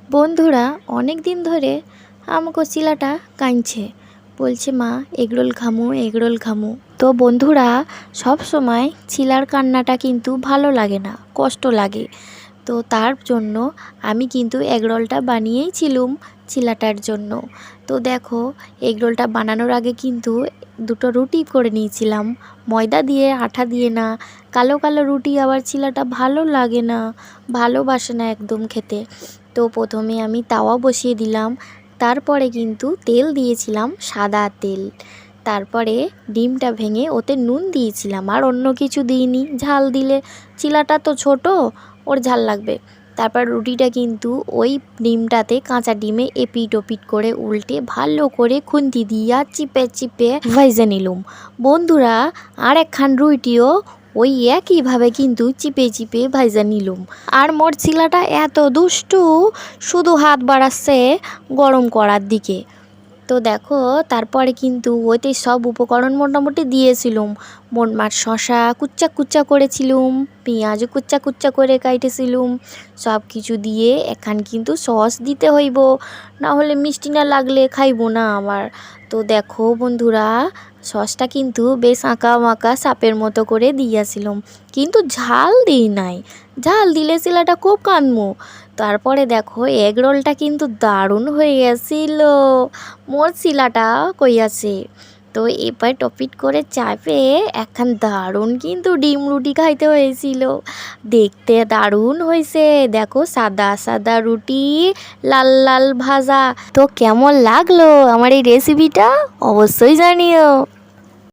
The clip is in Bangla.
বন্ধুরা অনেক দিন ধরে আমাকে চিলাটা কাঁদছে, বলছে মা এগরোল খামু এগরোল খামু। তো বন্ধুরা সব সময় চিলার কান্নাটা কিন্তু ভালো লাগে না, কষ্ট লাগে। তো তার জন্য আমি কিন্তু এগরোলটা বানিয়েইছিলুম চিলাটার জন্য। তো দেখো এগরোলটা বানানোর আগে কিন্তু দুটো রুটি করে নিয়েছিলাম, ময়দা দিয়ে আটা দিয়ে না। কালো কালো রুটি আবার চিলাটা ভালো লাগে না, ভালোবাসে না একদম খেতে। তো প্রথমে আমি তাওয়া বসিয়ে দিলাম, তারপরে কিন্তু তেল দিয়েছিলাম, সাদা তেল। তারপরে ডিমটা ভেঙে ওতে নুন দিয়েছিলাম, আর অন্য কিছু দিইনি। ঝাল দিলে চিলাটা তো ছোট, ওর ঝাল লাগবে। তারপর রুটিটা কিন্তু ওই ডিমটাতে, কাঁচা ডিমে এপিট ওপিট করে উল্টে ভালো করে খুন্তি দিয়া চিপে চিপে ভেজে নিলুম। বন্ধুরা আর একখান রুটিও ওই একইভাবে কিন্তু চিপে চিপে ভাজা নিলুম। আর মোর চিলাটা এত দুষ্টু, শুধু হাত বাড়াচ্ছে গরম করার দিকে। তো দেখো তারপরে কিন্তু ওইতে সব উপকরণ মোটামুটি দিয়েছিলুম। মোটমাট শশা কুচ্চা কুচ্চা করেছিলুম, পেঁয়াজও কুচ্চা কুচ্চা করে কাইটেছিলুম। সব কিছু দিয়ে এখান কিন্তু সস দিতে হইব, না হলে মিষ্টি না লাগলে খাইব না আমার। তো দেখো বন্ধুরা সসটা কিন্তু বেশ আঁকা মাকা সাপের মতো করে দিয়েছিলুম, কিন্তু ঝাল দিই নাই। ঝাল দিলে চিলাটা খুব কান্দমু। তারপরে দেখো এগ রোলটা কিন্তু দারুণ হয়ে গেছিল, মোর চিলাটা কইয়াছে। তো এবার টপিট করে চাপে একখান দারুণ কিন্তু ডিম রুটি খাইতে হয়েছিল, দেখতে দারুণ হয়েছে। দেখো সাদা সাদা রুটি, লাল লাল ভাজা। তো কেমন লাগলো আমার এই রেসিপিটা অবশ্যই জানিও।